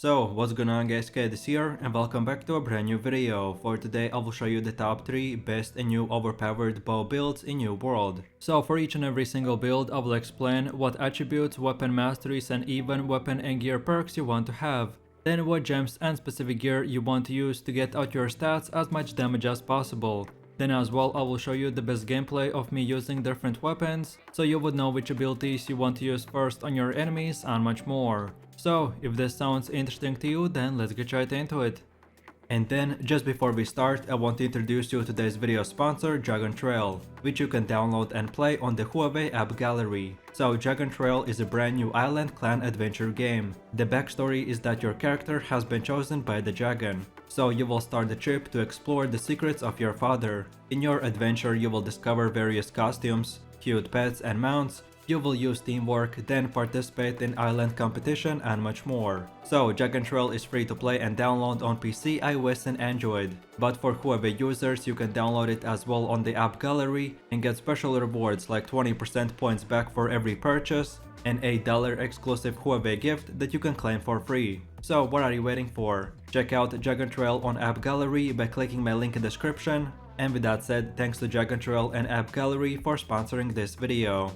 So what's going on guys, Kate here and welcome back to a brand new video. For today I will show you the top 3 best and new overpowered bow builds in New World. So for each and every single build I will explain what attributes, weapon masteries and even weapon and gear perks you want to have. Then what gems and specific gear you want to use to get out your stats as much damage as possible. Then as well I will show you the best gameplay of me using different weapons, so you would know which abilities you want to use first on your enemies and much more. So if this sounds interesting to you, then let's get right into it. And then, just before we start, I want to introduce you to today's video sponsor, Dragon Trail, which you can download and play on the Huawei app gallery. So Dragon Trail is a brand new island clan adventure game. The backstory is that your character has been chosen by the dragon. So you will start the trip to explore the secrets of your father. In your adventure you will discover various costumes, cute pets and mounts. You will use teamwork, then participate in island competition and much more. So Dragon Trail is free to play and download on PC, iOS and Android. But for Huawei users you can download it as well on the app gallery and get special rewards like 20% points back for every purchase and $8 exclusive Huawei gift that you can claim for free. So what are you waiting for? Check out Dragon Trail on app gallery by clicking my link in the description. And with that said, thanks to Dragon Trail and app gallery for sponsoring this video.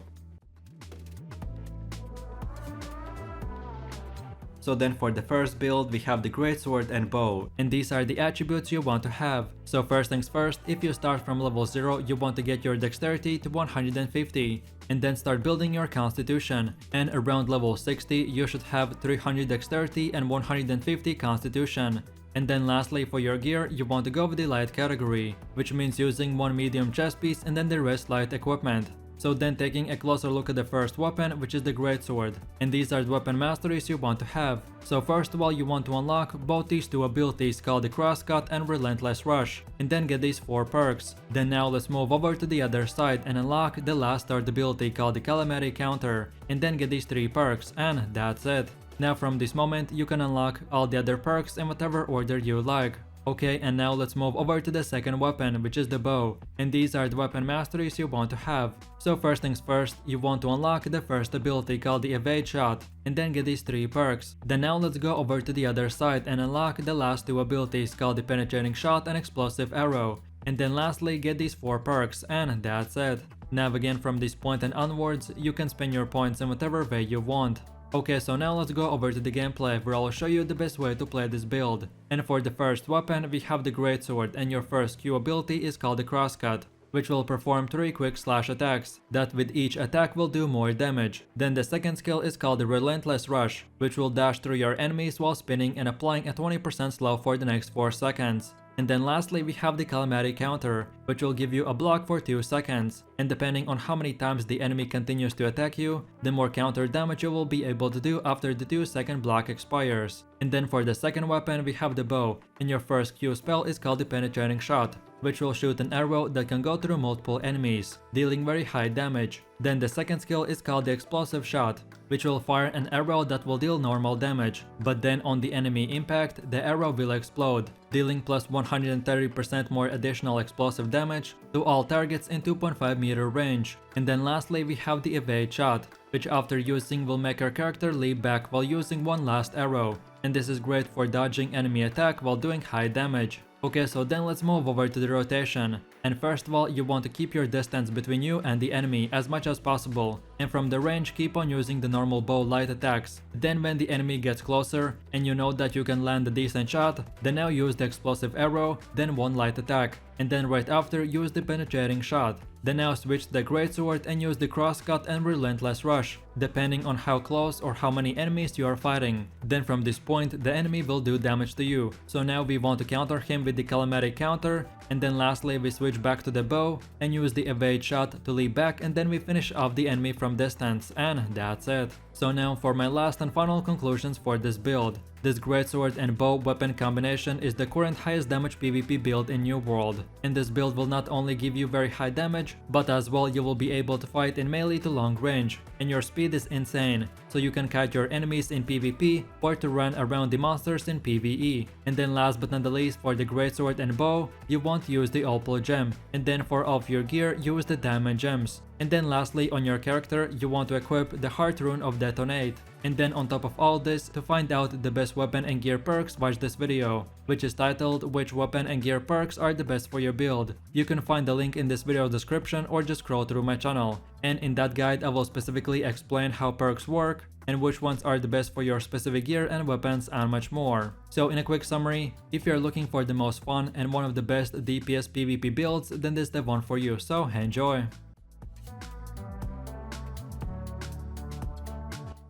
So then for the first build we have the greatsword and bow, and these are the attributes you want to have. So first things first, if you start from level 0 you want to get your dexterity to 150 and then start building your constitution, and around level 60 you should have 300 dexterity and 150 constitution. And then lastly for your gear you want to go with the light category, which means using one medium chest piece and then the rest light equipment. So then taking a closer look at the first weapon, which is the greatsword, and these are the weapon masteries you want to have. So first of all you want to unlock both these two abilities called the crosscut and relentless rush, and then get these 4 perks. Then now let's move over to the other side and unlock the last third ability called the calamity counter, and then get these 3 perks, and that's it. Now from this moment you can unlock all the other perks in whatever order you like. Okay, and now let's move over to the second weapon, which is the bow, and these are the weapon masteries you want to have. So first things first, you want to unlock the first ability called the evade shot, and then get these 3 perks. Then now let's go over to the other side and unlock the last 2 abilities called the penetrating shot and explosive arrow, and then lastly get these 4 perks, and that's it. Now again from this point and onwards, you can spend your points in whatever way you want. Okay, so now let's go over to the gameplay where I'll show you the best way to play this build. And for the first weapon we have the greatsword, and your first Q ability is called the crosscut, which will perform 3 quick slash attacks, that with each attack will do more damage. Then the second skill is called the relentless rush, which will dash through your enemies while spinning and applying a 20% slow for the next 4 seconds. And then lastly we have the calamity counter, which will give you a block for 2 seconds, and depending on how many times the enemy continues to attack you, the more counter damage you will be able to do after the 2-second block expires. And then for the second weapon we have the bow, and your first Q spell is called the penetrating shot, which will shoot an arrow that can go through multiple enemies, dealing very high damage. Then the second skill is called the explosive shot, which will fire an arrow that will deal normal damage, but then on the enemy impact, the arrow will explode, dealing plus 130% more additional explosive damage to all targets in 2.5 meter range. And then lastly we have the evade shot, which after using will make your character leap back while using one last arrow, and this is great for dodging enemy attack while doing high damage. Okay, so then let's move over to the rotation. And first of all, you want to keep your distance between you and the enemy as much as possible. And from the range, keep on using the normal bow light attacks. Then when the enemy gets closer and you know that you can land a decent shot, then now use the explosive arrow, then one light attack. And then right after, use the penetrating shot. Then now switch to the greatsword and use the crosscut and relentless rush, depending on how close or how many enemies you are fighting. Then from this point, the enemy will do damage to you. So now we want to counter him with the calamity counter, and then lastly we switch back to the bow and use the evade shot to leap back, and then we finish off the enemy from distance, and that's it. So now for my last and final conclusions for this build. This greatsword and bow weapon combination is the current highest damage PvP build in New World, and this build will not only give you very high damage, but as well you will be able to fight in melee to long range, and your speed is insane. so you can kite your enemies in PvP or to run around the monsters in PvE. And then last but not the least, for the greatsword and bow, you want to use the opal gem. And then for all of your gear, use the diamond gems. And then lastly, on your character, you want to equip the heart rune of detonate. And then on top of all this, to find out the best weapon and gear perks, watch this video, which is titled which weapon and gear perks are the best for your build. You can find the link in this video description or just scroll through my channel. And in that guide I will specifically explain how perks work and which ones are the best for your specific gear and weapons and much more. So in a quick summary, if you're looking for the most fun and one of the best DPS PvP builds, then this is the one for you, so enjoy!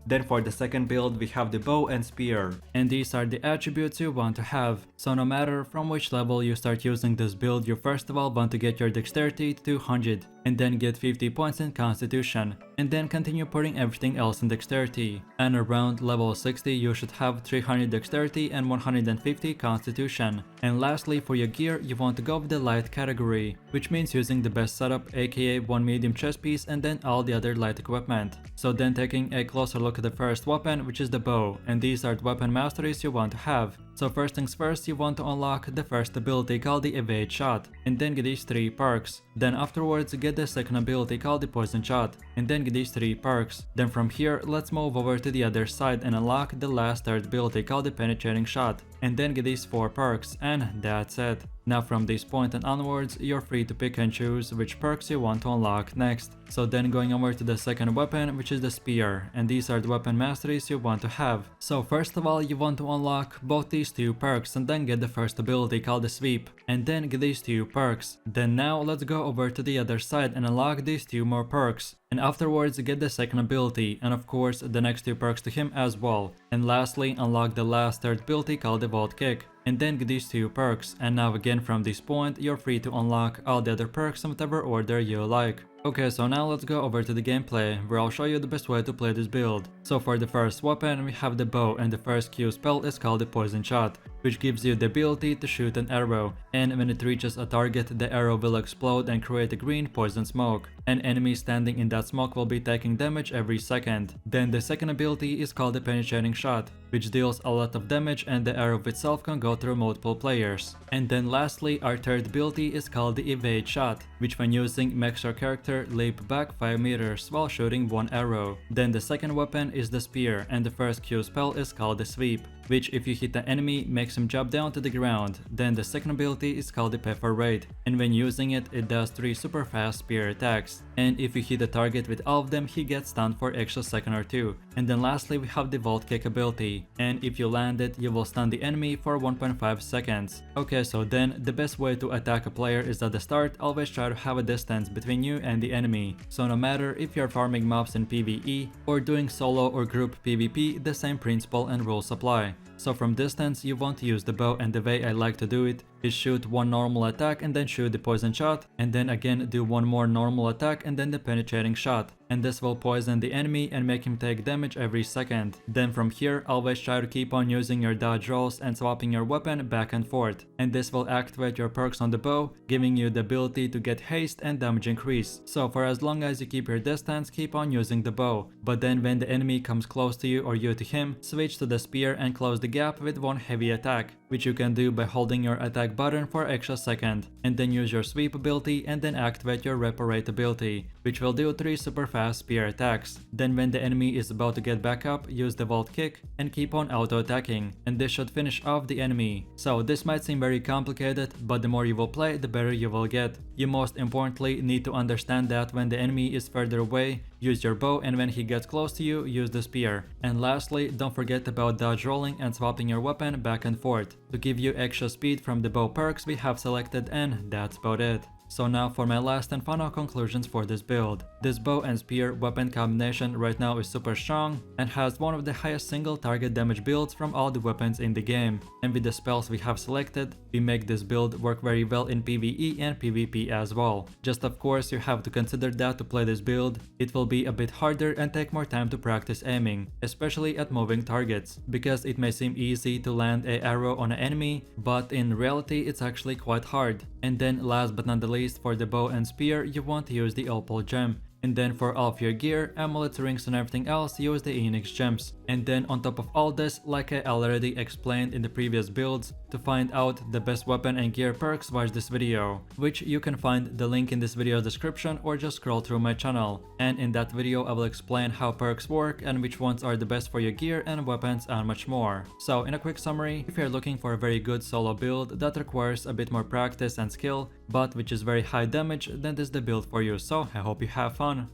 Then for the second build, we have the bow and spear, and these are the attributes you want to have. So no matter from which level you start using this build, you first of all want to get your dexterity to 200, and then get 50 points in constitution, and then continue putting everything else in dexterity. And around level 60 you should have 300 dexterity and 150 constitution. And lastly, for your gear, you want to go with the light category, which means using the best setup, aka one medium chest piece and then all the other light equipment. So then taking a closer look at the first weapon, which is the bow, and these are the weapon masteries you want to have. So first things first, you want to unlock the first ability called the evade shot, and then get these 3 perks. Then afterwards get the second ability called the poison shot, and then get these 3 perks. Then from here, let's move over to the other side and unlock the last third ability called the penetrating shot, and then get these 4 perks, and that's it. Now from this point and onwards, you're free to pick and choose which perks you want to unlock next. So then going over to the second weapon, which is the spear, and these are the weapon masteries you want to have. So first of all, you want to unlock both these 2 perks and then get the first ability called the sweep, and then get these 2 perks. Then now let's go over to the other side and unlock these 2 more perks, and afterwards get the second ability, and of course the next 2 perks to him as well. And lastly, unlock the last third ability called the vault kick, and then get these 2 perks. And now again from this point, you're free to unlock all the other perks in whatever order you like. Okay, so now let's go over to the gameplay, where I'll show you the best way to play this build. So for the first weapon, we have the bow, and the first Q spell is called the poison shot, which gives you the ability to shoot an arrow, and when it reaches a target, the arrow will explode and create a green poison smoke, and enemies standing in that smoke will be taking damage every second. Then the second ability is called the penetrating shot, which deals a lot of damage, and the arrow itself can go through multiple players. And then lastly, our third ability is called the evade shot, which when using makes your character leap back 5 meters while shooting 1 arrow. Then the second weapon is the spear, and the first Q spell is called the sweep, which if you hit the enemy makes him drop down to the ground. Then the second ability is called the perforate, and when using it, it does 3 super fast spear attacks, and if you hit the target with all of them, he gets stunned for extra second or 2. And then lastly, we have the vault kick ability, and if you land it, you will stun the enemy for 1.5 seconds. Okay, so then the best way to attack a player is at the start, always try to have a distance between you and the enemy. So no matter if you're farming mobs in PvE or doing solo or group PvP, the same principle and rules apply. So from distance, you want to use the bow, and the way I like to do it is shoot 1 normal attack and then shoot the poison shot, and then again do 1 more normal attack and then the penetrating shot, and this will poison the enemy and make him take damage every second. Then from here, always try to keep on using your dodge rolls and swapping your weapon back and forth, and this will activate your perks on the bow, giving you the ability to get haste and damage increase. So for as long as you keep your distance, keep on using the bow, but then when the enemy comes close to you or you to him, switch to the spear and close the gap with 1 heavy attack, which you can do by holding your attack button for extra second, and then use your sweep ability and then activate your reparate ability, which will do 3 super fast spear attacks. Then when the enemy is about to get back up, use the vault kick and keep on auto attacking, and this should finish off the enemy. So this might seem very complicated, but the more you will play, the better you will get. You most importantly need to understand that when the enemy is further away, use your bow, and when he gets close to you, use the spear. And lastly, don't forget about dodge rolling and swapping your weapon back and forth. To give you extra speed from the bow perks we have selected, and that's about it. So now for my last and final conclusions for this build. This bow and spear weapon combination right now is super strong and has one of the highest single target damage builds from all the weapons in the game. And with the spells we have selected, we make this build work very well in PvE and PvP as well. Just of course you have to consider that to play this build, it will be a bit harder and take more time to practice aiming, especially at moving targets, because it may seem easy to land an arrow on an enemy, but in reality it's actually quite hard. And then last but not the least, for the bow and spear, you want to use the opal gem. And then for all of your gear, amulets, rings and everything else, use the Enix gems. And then on top of all this, like I already explained in the previous builds, to find out the best weapon and gear perks, watch this video, which you can find the link in this video's description or just scroll through my channel. And in that video I will explain how perks work and which ones are the best for your gear and weapons and much more. So in a quick summary, if you're looking for a very good solo build that requires a bit more practice and skill, but which is very high damage, then this is the build for you, so I hope you have fun.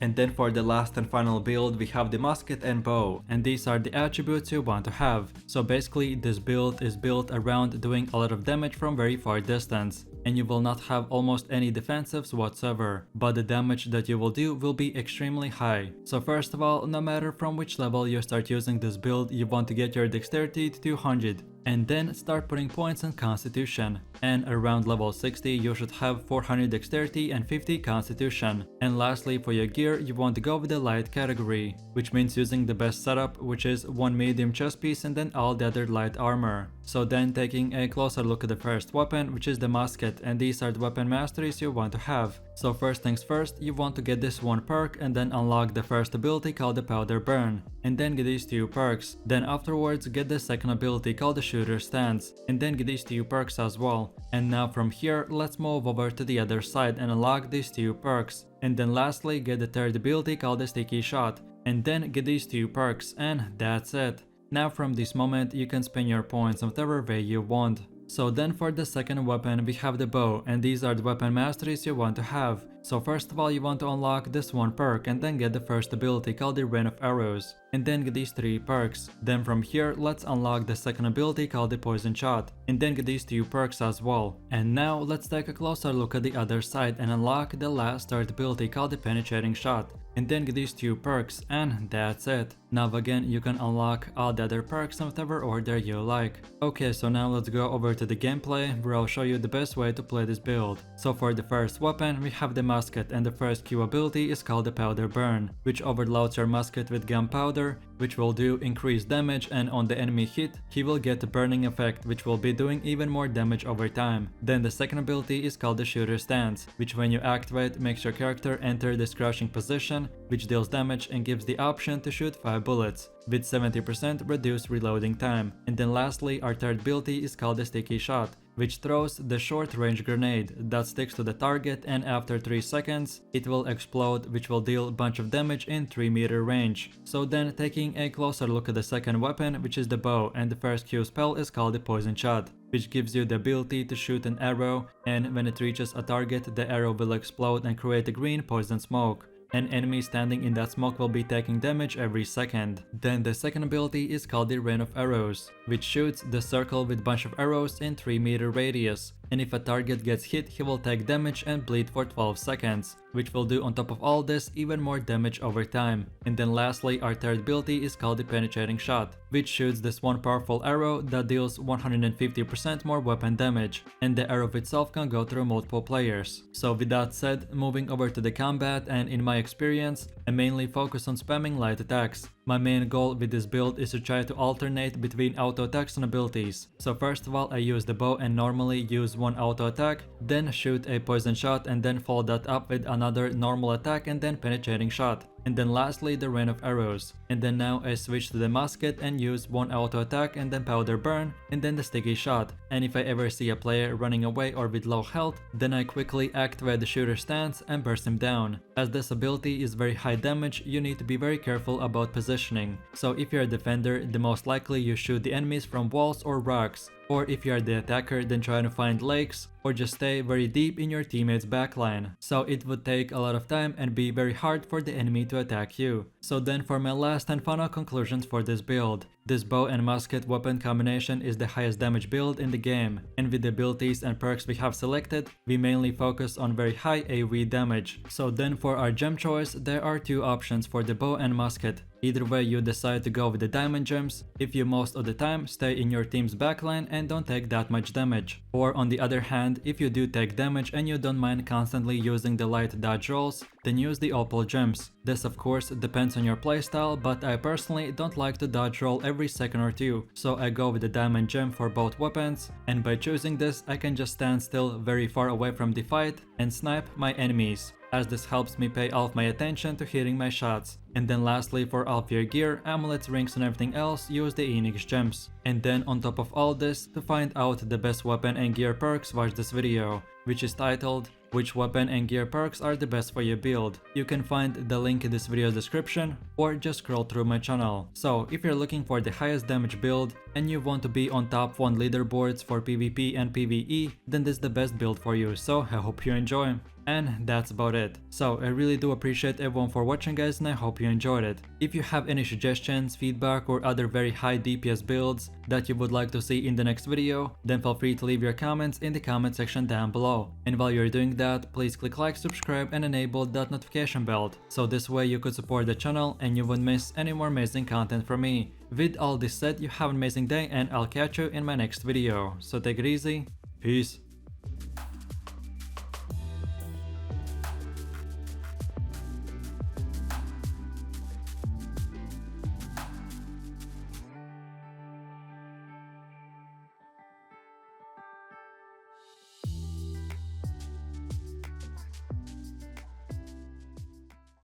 And then for the last and final build, we have the musket and bow, and these are the attributes you want to have. So basically this build is built around doing a lot of damage from very far distance, and you will not have almost any defensives whatsoever, but the damage that you will do will be extremely high. So first of all, no matter from which level you start using this build, you want to get your dexterity to 200. And then start putting points in constitution, and around level 60 you should have 400 dexterity and 50 constitution. And lastly, for your gear you want to go with the light category, which means using the best setup, which is one medium chest piece and then all the other light armor. So then taking a closer look at the first weapon, which is the musket, and these are the weapon masteries you want to have. So first things first, you want to get this one perk and then unlock the first ability called the powder burn, and then get these two perks. Then afterwards get the second ability called the shooter stance, and then get these two perks as well. And now from here let's move over to the other side and unlock these two perks. And then lastly get the third ability called the sticky shot, and then get these two perks, and that's it. Now from this moment you can spend your points whatever way you want. So then for the second weapon we have the bow, and these are the weapon masteries you want to have. So first of all you want to unlock this one perk and then get the first ability called the rain of arrows, and then get these three perks. Then from here let's unlock the second ability called the poison shot, and then get these two perks as well. And now let's take a closer look at the other side and unlock the last third ability called the penetrating shot, and then get these two perks, and that's it. Now again you can unlock all the other perks in whatever order you like. Okay, so now let's go over to the gameplay where I'll show you the best way to play this build. So for the first weapon we have the musket, and the first Q ability is called the powder burn, which overloads your musket with gunpowder, which will do increased damage, and on the enemy hit he will get a burning effect which will be doing even more damage over time. Then the second ability is called the shooter stance, which when you activate makes your character enter this crouching position, which deals damage and gives the option to shoot 5 bullets with 70% reduced reloading time. And then lastly our third ability is called the sticky shot, which throws the short range grenade that sticks to the target, and after 3 seconds it will explode, which will deal a bunch of damage in 3-meter range. So then taking a closer look at the second weapon, which is the bow, and the first Q spell is called the poison shot, which gives you the ability to shoot an arrow, and when it reaches a target the arrow will explode and create a green poison smoke. An enemy standing in that smoke will be taking damage every second. Then the second ability is called the rain of arrows, which shoots the circle with bunch of arrows in 3-meter radius, and if a target gets hit he will take damage and bleed for 12 seconds, which will do on top of all this even more damage over time. And then lastly our third ability is called the penetrating shot, which shoots this one powerful arrow that deals 150% more weapon damage, and the arrow itself can go through multiple players. So with that said, moving over to the combat, and in my experience I mainly focus on spamming light attacks. My main goal with this build is to try to alternate between auto attacks and abilities. So first of all I use the bow and normally use one auto attack, then shoot a poison shot, and then follow that up with another normal attack and then penetrating shot. And then lastly the rain of arrows. And then now I switch to the musket and use one auto attack and then powder burn and then the sticky shot. And if I ever see a player running away or with low health, then I quickly activate the shooter stance and burst him down. As this ability is very high damage, you need to be very careful about positioning. So if you're a defender, the most likely you shoot the enemies from walls or rocks. Or if you are the attacker, then try to find lakes or just stay very deep in your teammate's backline. So it would take a lot of time and be very hard for the enemy to attack you. So then for my last and final conclusions for this build. This bow and musket weapon combination is the highest damage build in the game, and with the abilities and perks we have selected, we mainly focus on very high AoE damage. So then for our gem choice, there are two options for the bow and musket. Either way you decide to go with the diamond gems, if you most of the time stay in your team's backline and don't take that much damage. Or on the other hand, if you do take damage and you don't mind constantly using the light dodge rolls, then use the opal gems. This of course depends on your playstyle, but I personally don't like to dodge roll every second or two, so I go with the diamond gem for both weapons, and by choosing this I can just stand still very far away from the fight and snipe my enemies, as this helps me pay off my attention to hitting my shots. And then lastly, for all of your gear, amulets, rings and everything else, use the Enix gems. And then on top of all this, to find out the best weapon and gear perks, watch this video, which is titled "Which weapon and gear perks are the best for your build?" You can find the link in this video's description or just scroll through my channel. So if you're looking for the highest damage build and you want to be on top 1 leaderboards for PvP and PvE, then this is the best build for you, so I hope you enjoy. And that's about it. So I really do appreciate everyone for watching, guys, and I hope you enjoyed it. If you have any suggestions, feedback or other very high DPS builds that you would like to see in the next video, then feel free to leave your comments in the comment section down below. And while you're doing that, please click like, subscribe and enable that notification bell, so this way you could support the channel and you wouldn't miss any more amazing content from me. With all this said, you have an amazing day and I'll catch you in my next video. So take it easy, peace.